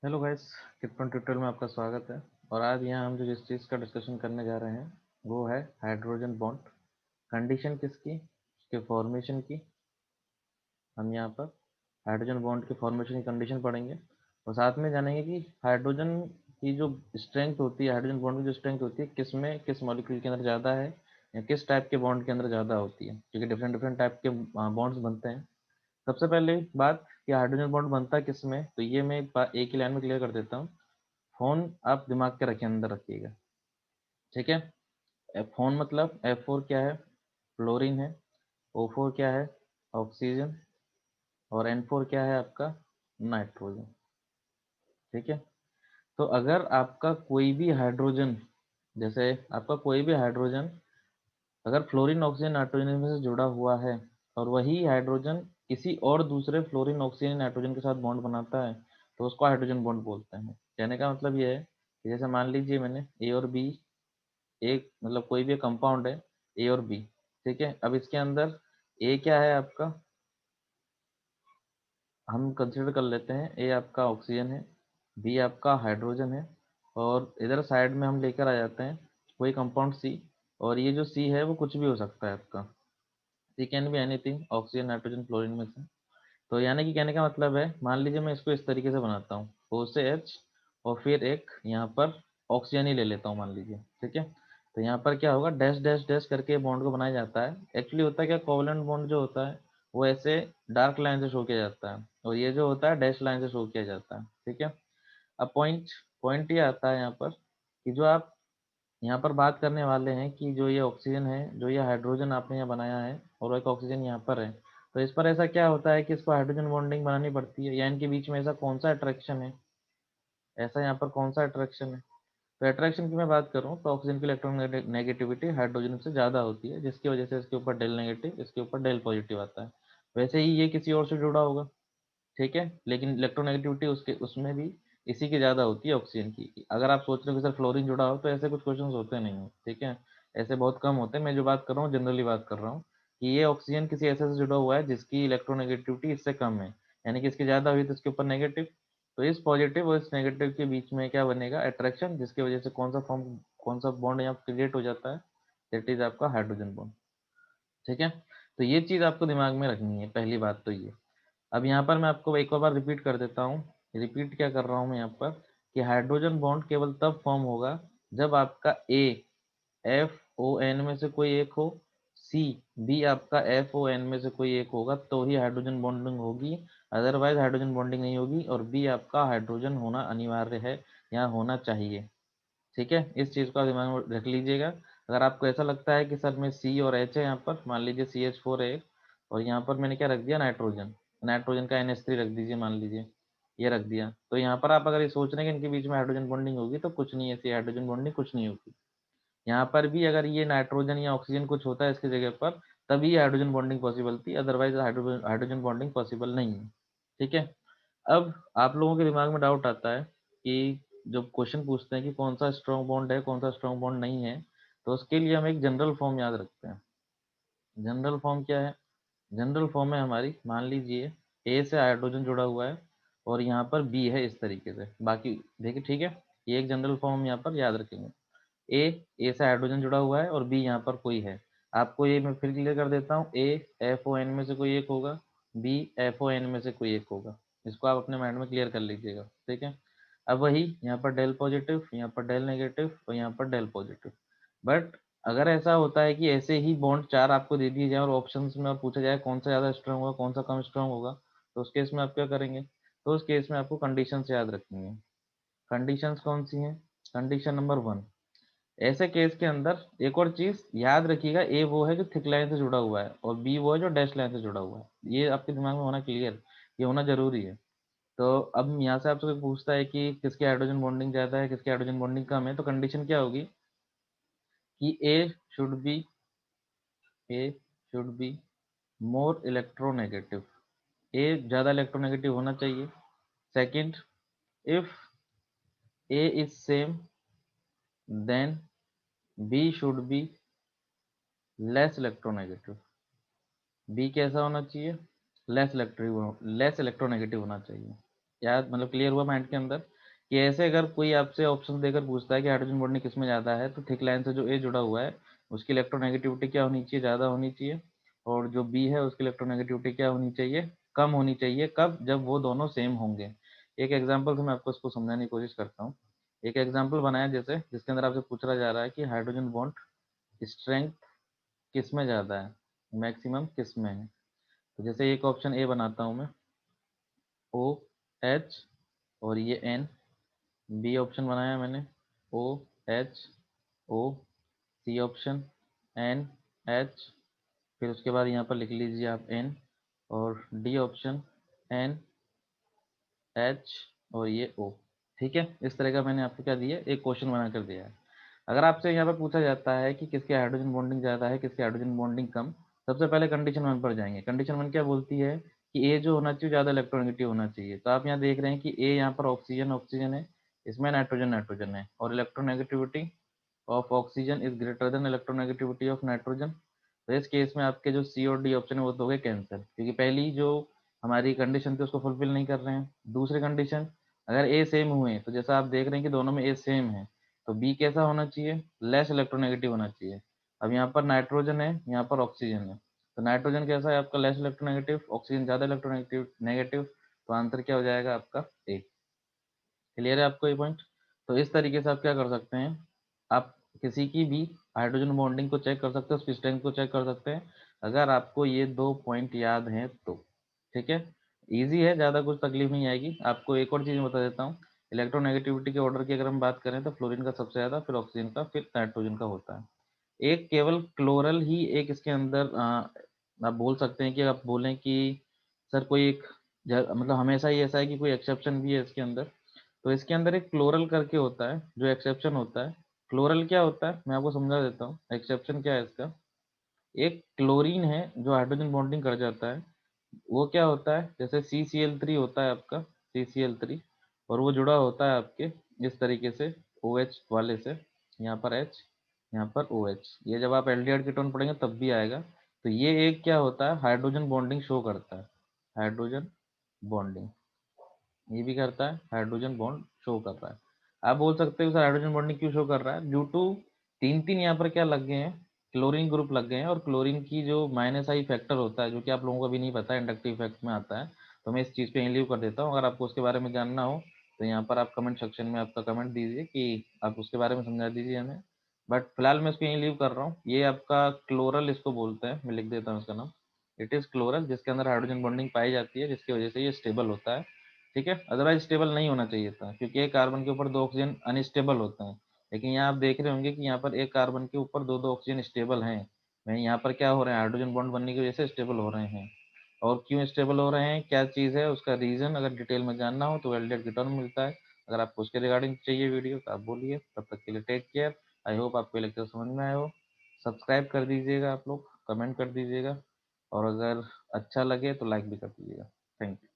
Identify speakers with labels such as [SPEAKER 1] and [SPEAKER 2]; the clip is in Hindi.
[SPEAKER 1] हेलो गाइस, किटपन ट्यूटोरियल में आपका स्वागत है। और आज यहाँ हम जो जिस चीज़ का डिस्कशन करने जा रहे हैं वो है हाइड्रोजन बॉन्ड। कंडीशन किसकी, उसके फॉर्मेशन की। हम यहाँ पर हाइड्रोजन बॉन्ड के फॉर्मेशन की कंडीशन पढ़ेंगे और साथ में जानेंगे कि हाइड्रोजन की जो स्ट्रेंथ होती है, हाइड्रोजन बॉन्ड की जो स्ट्रेंथ होती है, किस में किस मॉलिक्यूल के अंदर ज़्यादा है या किस टाइप के बॉन्ड के अंदर ज़्यादा होती है, क्योंकि डिफरेंट डिफरेंट टाइप के बॉन्ड्स बनते हैं। सबसे पहले बात कि हाइड्रोजन बॉन्ड बनता है किस में, तो ये मैं एक ही लाइन में क्लियर कर देता हूँ। फोन आप दिमाग के रखिए, अंदर रखिएगा, ठीक है। फोन मतलब F4 क्या है, फ्लोरीन है। O4 क्या है, ऑक्सीजन। और N4 क्या है आपका, नाइट्रोजन, ठीक है। तो अगर आपका कोई भी हाइड्रोजन, जैसे आपका कोई भी हाइड्रोजन अगर फ्लोरीन ऑक्सीजन नाइट्रोजन में से जुड़ा हुआ है और वही हाइड्रोजन किसी और दूसरे फ्लोरीन ऑक्सीजन नाइट्रोजन के साथ बॉन्ड बनाता है, तो उसको हाइड्रोजन बॉन्ड बोलते हैं। कहने का मतलब ये है कि जैसे मान लीजिए मैंने ए और बी, एक मतलब कोई भी कंपाउंड है ए और बी, ठीक है। अब इसके अंदर ए क्या है आपका, हम कंसिडर कर लेते हैं ए आपका ऑक्सीजन है, बी आपका हाइड्रोजन है, और इधर साइड में हम लेकर आ जाते हैं कोई कंपाउंड सी। और ये जो सी है वो कुछ भी हो सकता है आपका, C can be anything, oxygen nitrogen fluorine में से। तो यानी कि कहने का मतलब है, मान लीजिए मैं इसको इस तरीके से बनाता हूँ, O से H और फिर एक यहाँ पर ऑक्सीजन ही ले लेता हूँ मान लीजिए, ठीक है। तो यहाँ पर क्या होगा, डैश डैश डैश करके बॉन्ड को बनाया जाता है। एक्चुअली होता है क्या, कोवलेंट बॉन्ड जो होता है वो ऐसे डार्क लाइन से शो किया जाता है और ये जो होता है डैश लाइन से शो किया जाता है, ठीक है। अब पॉइंट पॉइंट ये आता है यहाँ पर कि जो आप यहाँ पर बात करने वाले हैं कि जो ये ऑक्सीजन है, जो ये हाइड्रोजन आपने यहाँ बनाया है और एक ऑक्सीजन यहाँ पर है, तो इस पर ऐसा क्या होता है कि इसको हाइड्रोजन बॉन्डिंग बनानी पड़ती है, या इनके बीच में ऐसा कौन सा अट्रैक्शन है, ऐसा यहाँ पर कौन सा अट्रैक्शन है। तो अट्रैक्शन की मैं बात करूँ तो ऑक्सीजन की इलेक्ट्रॉन नेगेटिविटी हाइड्रोजन से ज़्यादा होती है, जिसकी वजह से इसके ऊपर डेल नेगेटिव, इसके ऊपर डेल पॉजिटिव आता है। वैसे ही ये किसी और से जुड़ा होगा, ठीक है, लेकिन इलेक्ट्रोनेगेटिविटी उसके उसमें भी इसी की ज़्यादा होती है ऑक्सीजन की। अगर आप सोच रहे हो कि सर फ्लोरीन जुड़ा हो, तो ऐसे कुछ क्वेश्चंस होते नहीं हैं, ठीक है। ऐसे बहुत कम होते हैं। मैं जो बात कर रहा हूँ जनरली बात कर रहा हूँ कि ये ऑक्सीजन किसी ऐसे से जुड़ा हुआ है जिसकी इलेक्ट्रोनेगेटिविटी इससे कम है, यानी कि इसकी ज़्यादा हुई तो इसके ऊपर नेगेटिव। तो इस पॉजिटिव और इस नेगेटिव के बीच में क्या बनेगा, अट्रैक्शन, जिसकी वजह से कौन सा बॉन्ड यहाँ क्रिएट हो जाता है, दैट इज आपका हाइड्रोजन बॉन्ड, ठीक है। तो ये चीज़ आपको दिमाग में रखनी है, पहली बात तो ये। अब यहाँ पर मैं आपको एक और बार रिपीट कर देता हूँ। रिपीट क्या कर रहा हूँ मैं यहाँ पर, कि हाइड्रोजन बॉन्ड केवल तब फॉर्म होगा जब आपका ए एफ ओ एन में से कोई एक हो, सी बी आपका एफ ओ एन में से कोई एक होगा, तो ही हाइड्रोजन बॉन्डिंग होगी। अदरवाइज हाइड्रोजन बॉन्डिंग नहीं होगी। और बी आपका हाइड्रोजन होना अनिवार्य है, यहाँ होना चाहिए, ठीक है। इस चीज़ को आप दिमाग में रख लीजिएगा। अगर आपको ऐसा लगता है कि सर में सी और एच है, यहाँ पर मान लीजिए CH4 है और यहाँ पर मैंने क्या रख दिया, नाइट्रोजन, नाइट्रोजन का NH3 रख दीजिए, मान लीजिए ये रख दिया, तो यहाँ पर आप अगर ये सोच रहे हैं कि इनके बीच में हाइड्रोजन बॉन्डिंग होगी, तो कुछ नहीं, ऐसी हाइड्रोजन बॉन्डिंग कुछ नहीं होगी। यहाँ पर भी अगर ये नाइट्रोजन या ऑक्सीजन कुछ होता है इसकी जगह पर, तभी हाइड्रोजन बॉन्डिंग पॉसिबल थी, अदरवाइज हाइड्रोजन बॉन्डिंग पॉसिबल नहीं है, ठीक है। अब आप लोगों के दिमाग में डाउट आता है कि जब क्वेश्चन पूछते हैं कि कौन सा स्ट्रॉन्ग बॉन्ड है, कौन सा स्ट्रॉन्ग बॉन्ड नहीं है, तो उसके लिए हम एक जनरल फॉर्म याद रखते हैं। जनरल फॉर्म क्या है, जनरल फॉर्म है हमारी, मान लीजिए ए से हाइड्रोजन जुड़ा हुआ है और यहाँ पर बी है, इस तरीके से। बाकी देखिए, ठीक है, ये एक जनरल फॉर्म यहाँ पर याद रखेंगे। ए ए से हाइड्रोजन जुड़ा हुआ है और बी यहाँ पर कोई है। आपको ये मैं फिर क्लियर कर देता हूँ, ए FON में से कोई एक होगा, बी FON में से कोई एक होगा। इसको आप अपने माइंड में क्लियर कर लीजिएगा, ठीक है। अब वही यहाँ पर डेल पॉजिटिव, यहाँ पर डेल नेगेटिव और यहाँ पर डेल पॉजिटिव। बट अगर ऐसा होता है कि ऐसे ही बॉन्ड चार आपको दे दिए जाए और ऑप्शंस में और पूछा जाए कौन सा ज़्यादा स्ट्रांग होगा, कौन सा कम स्ट्रांग होगा, तो उस केस में आप क्या करेंगे, तो उस केस में आपको कंडीशंस याद रखनी है। कंडीशंस कौन सी हैं, कंडीशन नंबर 1, ऐसे केस के अंदर एक और चीज याद रखिएगा, ए वो है जो थिक लाइन से जुड़ा हुआ है और बी वो है जो डैश लाइन से जुड़ा हुआ है। ये आपके दिमाग में होना क्लियर, ये होना जरूरी है। तो अब यहाँ से आपसे कोई पूछता है कि किसकी हाइड्रोजन बॉन्डिंग ज्यादा है, किसकी हाइड्रोजन बॉन्डिंग कम है, तो कंडीशन क्या होगी कि should be A should be more electronegative, A ज्यादा इलेक्ट्रोनेगेटिव होना चाहिए। Second, if A is same then B should be less electronegative. B कैसा होना चाहिए, लेस इलेक्ट्रोनेगेटिव होना चाहिए। याद मतलब क्लियर हुआ माइंड के अंदर कि ऐसे अगर कोई आपसे ऑप्शन देकर पूछता है कि हाइड्रोजन बॉन्डिंग किस में ज़्यादा है, तो थिक लाइन से जो ए जुड़ा हुआ है उसकी इलेक्ट्रोनेगेटिविटी क्या होनी चाहिए, ज़्यादा होनी चाहिए, और जो बी है उसकी इलेक्ट्रोनेगेटिविटी क्या होनी चाहिए, कम होनी चाहिए। कब? जब वो दोनों सेम होंगे। एक एग्जाम्पल से मैं आपको इसको समझाने की कोशिश करता हूँ। एक एग्जाम्पल बनाया जैसे, जिसके अंदर आपसे पूछा जा रहा है कि हाइड्रोजन बॉन्ड स्ट्रेंथ किस में ज़्यादा है, मैक्सिमम किस में है। तो जैसे एक ऑप्शन ए बनाता हूँ मैं, ओ एच और ये एन। बी ऑप्शन बनाया मैंने, O H O. C option N H, फिर उसके बाद यहाँ पर लिख लीजिए आप एन। और डी ऑप्शन एन एच और ये ओ। ठीक है, इस तरह का मैंने आपको क्या दिया, एक क्वेश्चन बना कर दिया है। अगर आपसे यहाँ पर पूछा जाता है कि किसके हाइड्रोजन बॉन्डिंग ज़्यादा है, किसके हाइड्रोजन बॉन्डिंग कम, सबसे पहले कंडीशन वन पर जाएंगे। कंडीशन वन क्या बोलती है कि ए जो होना चाहिए ज़्यादा इलेक्ट्रोनेगेटिव होना चाहिए। तो आप यहाँ देख रहे हैं कि ए यहाँ पर ऑक्सीजन ऑक्सीजन है, इसमें नाइट्रोजन नाइट्रोजन है, और electronegativity of oxygen is greater than electronegativity of nitrogen. तो इस केस में आपके जो सी और डी ऑप्शन है वो तो हो गए कैंसिल, क्योंकि पहली जो हमारी कंडीशन थी उसको फुलफिल नहीं कर रहे हैं। दूसरी कंडीशन, अगर ए सेम हुए, तो जैसा आप देख रहे हैं कि दोनों में ए सेम है, तो बी कैसा होना चाहिए, लेस इलेक्ट्रोनेगेटिव होना चाहिए। अब यहाँ पर नाइट्रोजन है, यहाँ पर ऑक्सीजन है, तो नाइट्रोजन कैसा है आपका, लेस इलेक्ट्रोनेगेटिव, ऑक्सीजन ज़्यादा इलेक्ट्रोनेगेटिव नेगेटिव, तो आंसर क्या हो जाएगा आपका ए। क्लियर है आपको ये पॉइंट? तो इस तरीके से आप क्या कर सकते हैं, आप किसी की भी हाइड्रोजन बॉन्डिंग को चेक कर सकते हैं, उसकी स्ट्रेंथ को चेक कर सकते हैं, अगर आपको ये 2 पॉइंट याद हैं तो। ठीक है, ईजी है, ज़्यादा कुछ तकलीफ नहीं आएगी। आपको एक और चीज़ बता देता हूँ, इलेक्ट्रोनेगेटिविटी के ऑर्डर की अगर हम बात करें तो फ्लोरीन का सबसे ज़्यादा, फिर ऑक्सीजन का, फिर नाइट्रोजन का होता है। एक केवल क्लोरल ही एक इसके अंदर आप बोल सकते हैं कि आप बोलें कि सर कोई एक मतलब हमेशा ही ऐसा है कि कोई एक्सेप्शन भी है इसके अंदर। तो इसके अंदर एक क्लोरल करके होता है जो एक्सेप्शन होता है। क्लोरल क्या होता है मैं आपको समझा देता हूँ, एक्सेप्शन क्या है इसका। एक क्लोरीन है जो हाइड्रोजन बॉन्डिंग कर जाता है, वो क्या होता है, जैसे CCl3 होता है आपका, CCl3, और वो जुड़ा होता है आपके इस तरीके से OH वाले से, यहाँ पर H, यहाँ पर OH। ये जब आप एल्डिहाइड कीटोन पढ़ेंगे तब भी आएगा। तो ये एक क्या होता है, हाइड्रोजन बॉन्डिंग शो करता है, हाइड्रोजन बॉन्डिंग। ये भी करता है, हाइड्रोजन बॉन्ड शो कर रहा है। आप बोल सकते हो सर हाइड्रोजन बॉन्डिंग क्यों शो कर रहा है, ड्यू टू तीन तीन यहाँ पर क्या लग गए हैं, क्लोरीन ग्रुप लग गए हैं। और क्लोरीन की जो माइनस आई फैक्टर होता है, जो कि आप लोगों को भी नहीं पता है, इंडक्टिव इफेक्ट में आता है। तो मैं इस चीज़ पे लीव कर देता हूँ। अगर आपको उसके बारे में जानना हो तो यहाँ पर आप कमेंट सेक्शन में आपका कमेंट दीजिए कि आप उसके बारे में समझा दीजिए हमें। बट फिलहाल मैं इसको यहीं लीव कर रहा हूँ। ये आपका क्लोरल इसको बोलते हैं, मैं लिख देता हूँ इसका नाम। इट इज़ क्लोरल, जिसके अंदर हाइड्रोजन बॉन्डिंग पाई जाती है, जिसकी वजह से ये स्टेबल होता है। ठीक है, अदरवाइज स्टेबल नहीं होना चाहिए था, क्योंकि एक कार्बन के ऊपर 2 ऑक्सीजन अनस्टेबल होते हैं। लेकिन यहाँ आप देख रहे होंगे कि यहाँ पर एक कार्बन के ऊपर दो दो ऑक्सीजन स्टेबल हैं। वहीं यहाँ पर क्या हो रहे हैं, हाइड्रोजन बॉन्ड बनने की वजह से स्टेबल हो रहे हैं। और क्यों स्टेबल हो रहे हैं, क्या चीज़ है उसका रीज़न, अगर डिटेल में जानना हो तो वेल्डेड गिटार में मिलता है। अगर आपको उसके रिगार्डिंग चाहिए वीडियो तो आप बोलिए। तब तक के लिए टेक केयर। आई होप आपको लेक्चर समझ में आया हो। सब्सक्राइब कर दीजिएगा आप लोग, कमेंट कर दीजिएगा, और अगर अच्छा लगे तो लाइक भी कर दीजिएगा। Thank you.